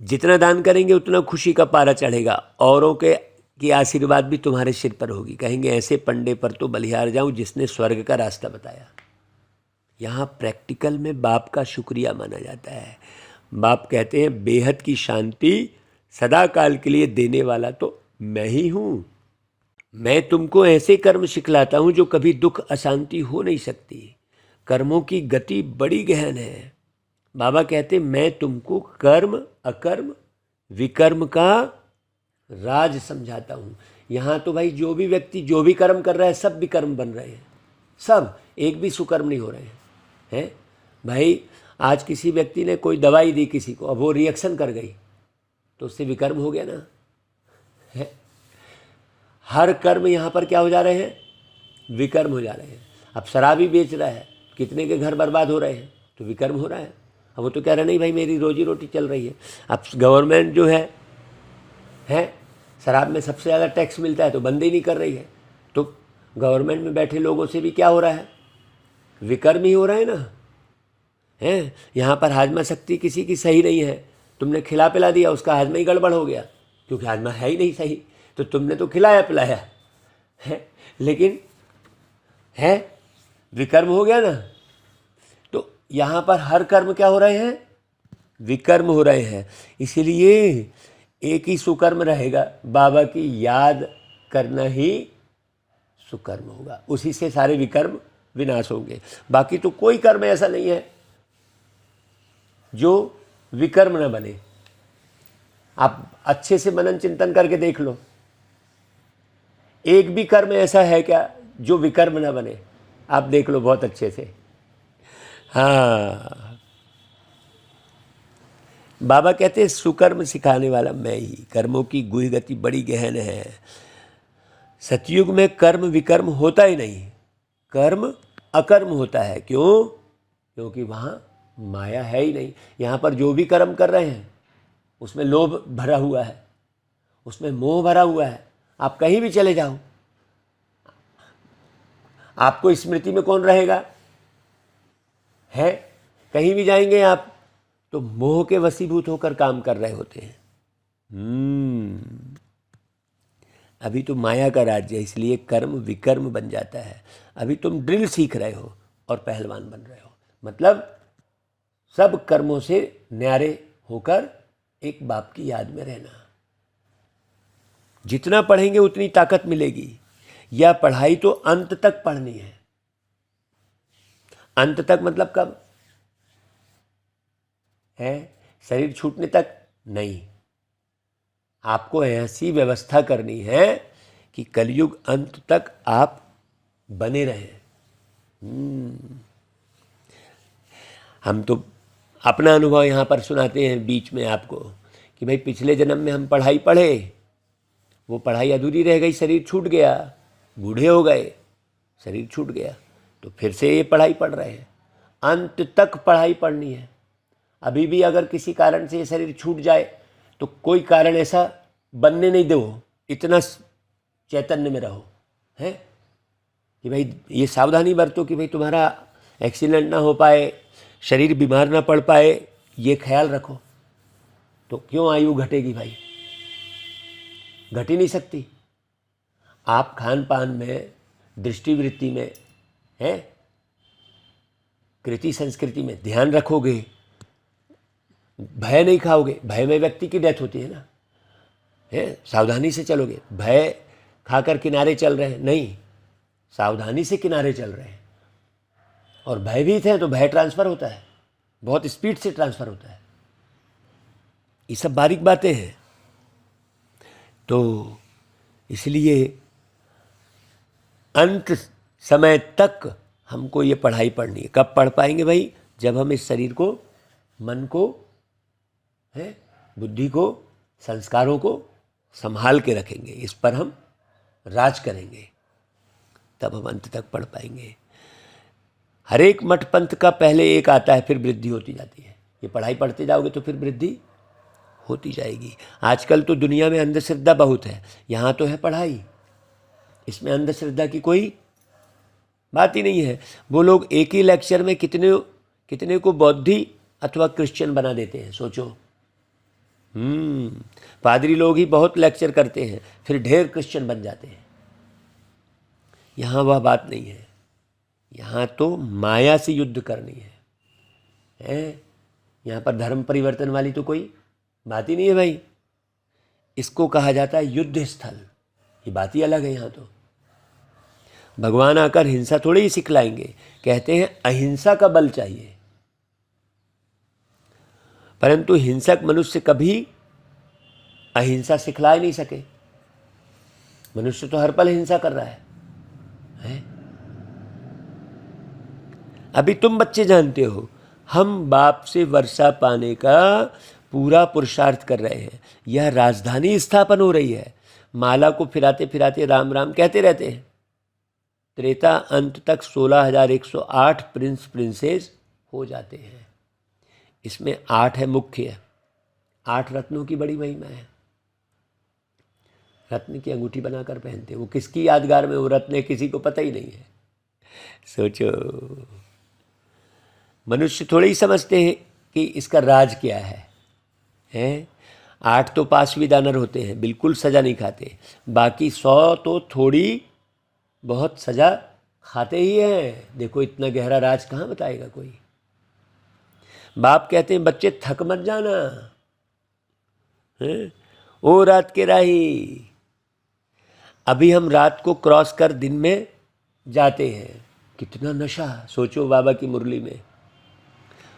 जितना दान करेंगे उतना खुशी का पारा चढ़ेगा। औरों के की आशीर्वाद भी तुम्हारे सिर पर होगी। कहेंगे ऐसे पंडे पर तो बलिहार जाऊं जिसने स्वर्ग का रास्ता बताया। यहाँ प्रैक्टिकल में बाप का शुक्रिया माना जाता है। बाप कहते हैं बेहद की शांति सदा काल के लिए देने वाला तो मैं ही हूँ। मैं तुमको ऐसे कर्म सिखलाता हूँ जो कभी दुख अशांति हो नहीं सकती। कर्मों की गति बड़ी गहन है। बाबा कहते मैं तुमको कर्म अकर्म विकर्म का राज समझाता हूँ। यहाँ तो भाई जो भी व्यक्ति जो भी कर्म कर रहा है सब विकर्म बन रहे हैं, सब एक भी सुकर्म नहीं हो रहे हैं। भाई आज किसी व्यक्ति ने कोई दवाई दी किसी को, अब वो रिएक्शन कर गई तो उससे विकर्म हो गया ना, है। हर कर्म यहाँ पर क्या हो जा रहे हैं? विकर्म हो जा रहे हैं। अब शराबी बेच रहा है, कितने के घर बर्बाद हो रहे हैं, तो विकर्म हो रहा है। अब वो तो कह रहा नहीं भाई मेरी रोजी रोटी चल रही है। अब गवर्नमेंट जो है शराब में सबसे ज़्यादा टैक्स मिलता है तो बंद ही नहीं कर रही है, तो गवर्नमेंट में बैठे लोगों से भी क्या हो रहा है? विकर्म ही हो रहा है ना, है। यहाँ पर हाजमा शक्ति किसी की सही नहीं है, तुमने खिला पिला दिया, उसका हाजमा ही गड़बड़ हो गया, क्योंकि हाजमा है ही नहीं सही। तो तुमने तो खिलाया पिलाया है, लेकिन है विकर्म हो गया ना। तो यहाँ पर हर कर्म क्या हो रहे हैं? विकर्म हो रहे हैं। इसीलिए एक ही सुकर्म रहेगा, बाबा की याद करना ही सुकर्म होगा। उसी से सारे विकर्म विनाश होंगे। बाकी तो कोई कर्म ऐसा नहीं है जो विकर्म न बने। आप अच्छे से मनन चिंतन करके देख लो, एक भी कर्म ऐसा है क्या जो विकर्म न बने? आप देख लो बहुत अच्छे से। हाँ, बाबा कहते हैं सुकर्म सिखाने वाला मैं ही। कर्मों की गुहि गति बड़ी गहन है। सतयुग में कर्म विकर्म होता ही नहीं, कर्म अकर्म होता है। क्यों? क्योंकि वहाँ माया है ही नहीं। यहाँ पर जो भी कर्म कर रहे हैं उसमें लोभ भरा हुआ है, उसमें मोह भरा हुआ है। आप कहीं भी चले जाओ, आपको स्मृति में कौन रहेगा? है, कहीं भी जाएंगे आप तो मोह के वशीभूत होकर काम कर रहे होते हैं। अभी तो माया का राज्य है, इसलिए कर्म विकर्म बन जाता है। अभी तुम ड्रिल सीख रहे हो और पहलवान बन रहे हो। मतलब सब कर्मों से न्यारे होकर एक बाप की याद में रहना। जितना पढ़ेंगे उतनी ताकत मिलेगी। यह पढ़ाई तो अंत तक पढ़नी है। अंत तक मतलब कब है? शरीर छूटने तक नहीं। आपको ऐसी व्यवस्था करनी है कि कलयुग अंत तक आप बने रहें। हम तो अपना अनुभव यहाँ पर सुनाते हैं बीच में आपको कि भाई पिछले जन्म में हम पढ़ाई पढ़े, वो पढ़ाई अधूरी रह गई, शरीर छूट गया, बूढ़े हो गए, शरीर छूट गया, तो फिर से ये पढ़ाई पढ़ रहे हैं। अंत तक पढ़ाई पढ़नी है। अभी भी अगर किसी कारण से ये शरीर छूट जाए तो कोई कारण ऐसा बनने नहीं दो, इतना चैतन्य में रहो है कि भाई ये सावधानी बरतो कि भाई तुम्हारा एक्सीडेंट ना हो पाए, शरीर बीमार ना पड़ पाए, ये ख्याल रखो। तो क्यों आयु घटेगी भाई? घट ही नहीं सकती। आप खान पान में, दृष्टिवृत्ति में है, कृति संस्कृति में ध्यान रखोगे, भय नहीं खाओगे। भय में व्यक्ति की डेथ होती है ना, है? सावधानी से चलोगे। भय खाकर किनारे चल रहे हैं नहीं, सावधानी से किनारे चल रहे हैं। और भयभीत हैं तो भय ट्रांसफ़र होता है, बहुत स्पीड से ट्रांसफ़र होता है। ये सब बारीक बातें हैं। तो इसलिए अंत समय तक हमको ये पढ़ाई पढ़नी है। कब पढ़ पाएंगे भाई? जब हम इस शरीर को, मन को, है, बुद्धि को, संस्कारों को संभाल के रखेंगे, इस पर हम राज करेंगे, तब हम अंत तक पढ़ पाएंगे। हर एक मठ पंथ का पहले एक आता है, फिर वृद्धि होती जाती है। ये पढ़ाई पढ़ते जाओगे तो फिर वृद्धि होती जाएगी। आजकल तो दुनिया में अंधश्रद्धा बहुत है, यहाँ तो है पढ़ाई, इसमें अंधश्रद्धा की कोई बात ही नहीं है। वो लोग एक ही लेक्चर में कितने को बौद्धि अथवा क्रिश्चियन बना देते हैं, सोचो। पादरी लोग ही बहुत लेक्चर करते हैं, फिर ढेर क्रिश्चियन बन जाते हैं। यहाँ वह बात नहीं है। यहाँ तो माया से युद्ध करनी है? यहाँ पर धर्म परिवर्तन वाली तो कोई बात ही नहीं है भाई। इसको कहा जाता है युद्ध स्थल। ये बात ही अलग है। यहाँ तो भगवान आकर हिंसा थोड़ी ही सिखलाएंगे, कहते हैं अहिंसा का बल चाहिए। परंतु हिंसक मनुष्य कभी अहिंसा सिखला ही नहीं सके। मनुष्य तो हर पल हिंसा कर रहा है? अभी तुम बच्चे जानते हो, हम बाप से वर्षा पाने का पूरा पुरुषार्थ कर रहे हैं। यह राजधानी स्थापन हो रही है। माला को फिराते फिराते राम राम कहते रहते हैं। त्रेता अंत तक 16,108 प्रिंस प्रिंसेस हो जाते हैं। इसमें 8 है मुख्य। 8 रत्नों की बड़ी महिमा है। रत्न की अंगूठी बनाकर पहनते, वो किसकी यादगार में वो रत्न है किसी को पता ही नहीं है। सोचो, मनुष्य थोड़े ही समझते हैं कि इसका राज क्या है? 8 तो पांचवी दानर होते हैं, बिल्कुल सजा नहीं खाते। बाकी 100 तो थोड़ी बहुत सजा खाते ही हैं। देखो इतना गहरा राज कहाँ बताएगा कोई। बाप कहते हैं बच्चे थक मत जाना, ओ रात के राही। अभी हम रात को क्रॉस कर दिन में जाते हैं। कितना नशा, सोचो। बाबा की मुरली में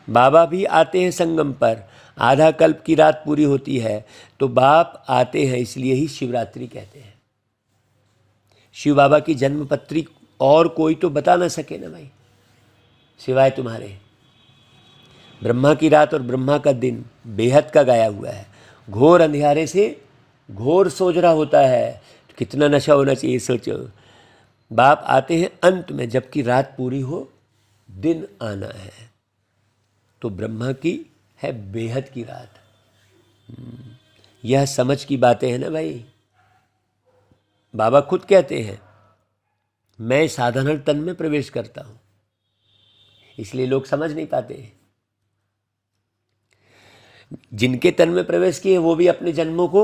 बाबा भी आते हैं संगम पर। आधा कल्प की रात पूरी होती है तो बाप आते हैं, इसलिए ही शिवरात्रि कहते हैं। शिव बाबा की जन्मपत्री और कोई तो बता ना सके ना भाई, सिवाय तुम्हारे। ब्रह्मा की रात और ब्रह्मा का दिन बेहद का गाया हुआ है। घोर अंधियारे से घोर सोजरा होता है। तो कितना नशा होना चाहिए, सोचो। बाप आते हैं अंत में, जबकि रात पूरी हो, दिन आना है। तो ब्रह्मा की है बेहद की रात। यह समझ की बातें हैं ना भाई। बाबा खुद कहते हैं मैं साधारण तन में प्रवेश करता हूं, इसलिए लोग समझ नहीं पाते। जिनके तन में प्रवेश किए वो भी अपने जन्मों को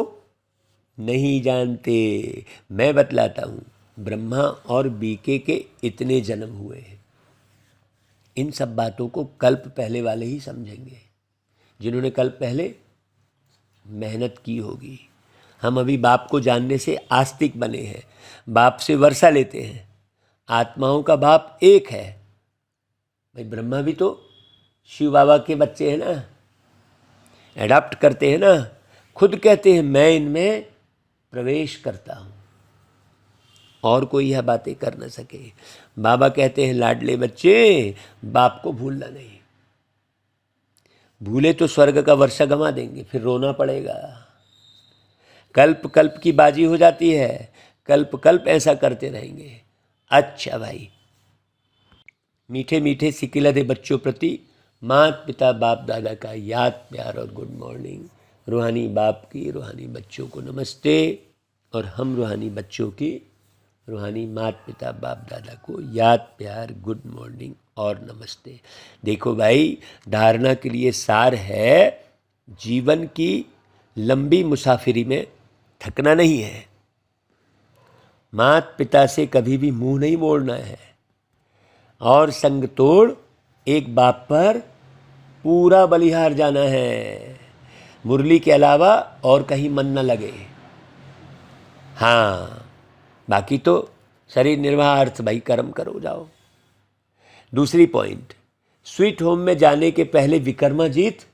नहीं जानते। मैं बतलाता हूं, ब्रह्मा और बीके के इतने जन्म हुए हैं। इन सब बातों को कल्प पहले वाले ही समझेंगे, जिन्होंने कल्प पहले मेहनत की होगी। हम अभी बाप को जानने से आस्तिक बने हैं, बाप से वर्षा लेते हैं। आत्माओं का बाप एक है भाई। ब्रह्मा भी तो शिव बाबा के बच्चे हैं ना, एडॉप्ट करते हैं ना, खुद कहते हैं मैं इनमें प्रवेश करता हूँ और कोई यह बातें कर न सके। बाबा कहते हैं लाडले बच्चे, बाप को भूलना नहीं, भूले तो स्वर्ग का वर्षा गंवा देंगे, फिर रोना पड़ेगा। कल्प कल्प की बाजी हो जाती है, कल्प कल्प ऐसा करते रहेंगे। अच्छा भाई, मीठे मीठे सिकिलधे बच्चों प्रति माता पिता बाप दादा का याद प्यार और गुड मॉर्निंग। रूहानी बाप की रूहानी बच्चों को नमस्ते, और हम रूहानी बच्चों की रूहानी माता पिता बाप दादा को याद प्यार गुड मॉर्निंग और नमस्ते। देखो भाई, धारणा के लिए सार है, जीवन की लंबी मुसाफिरी में थकना नहीं है, माता पिता से कभी भी मुंह नहीं मोड़ना है, और संग तोड़ एक बाप पर पूरा बलिहार जाना है। मुरली के अलावा और कहीं मन न लगे। हाँ, बाकी तो शरीर निर्वाह अर्थ भाई कर्म करो जाओ। दूसरी पॉइंट, स्वीट होम में जाने के पहले विकर्माजीत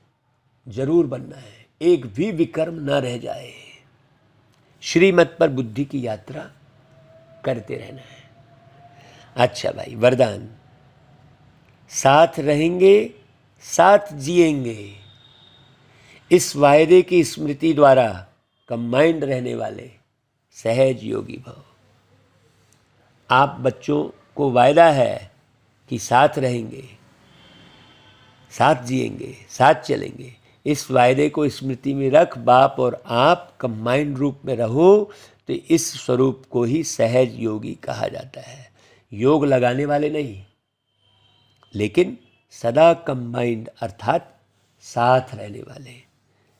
जरूर बनना है, एक भी विकर्म न रह जाए। श्रीमत पर बुद्धि की यात्रा करते रहना है। अच्छा भाई, वरदान, साथ रहेंगे साथ जिएंगे, इस वायदे की स्मृति द्वारा कंबाइंड रहने वाले सहज योगी भव। आप बच्चों को वायदा है कि साथ रहेंगे, साथ जिएंगे, साथ चलेंगे। इस वायदे को स्मृति में रख बाप और आप कंबाइंड रूप में रहो, तो इस स्वरूप को ही सहज योगी कहा जाता है। योग लगाने वाले नहीं, लेकिन सदा कंबाइंड अर्थात साथ रहने वाले।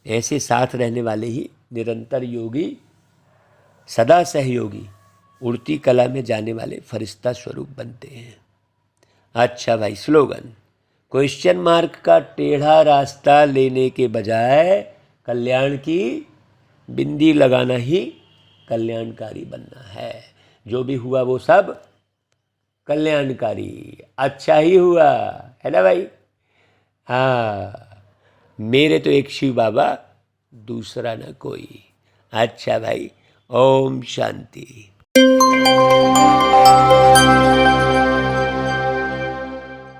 ऐसे साथ रहने वाले ही निरंतर योगी, सदा सहयोगी, उड़ती कला में जाने वाले फरिश्ता स्वरूप बनते हैं। अच्छा भाई, स्लोगन, क्वेश्चन मार्क का टेढ़ा रास्ता लेने के बजाय कल्याण की बिंदी लगाना ही कल्याणकारी बनना है। जो भी हुआ वो सब कल्याणकारी, अच्छा ही हुआ है ना भाई। हाँ, मेरे तो एक शिव बाबा, दूसरा ना कोई। अच्छा भाई, ओम शांति।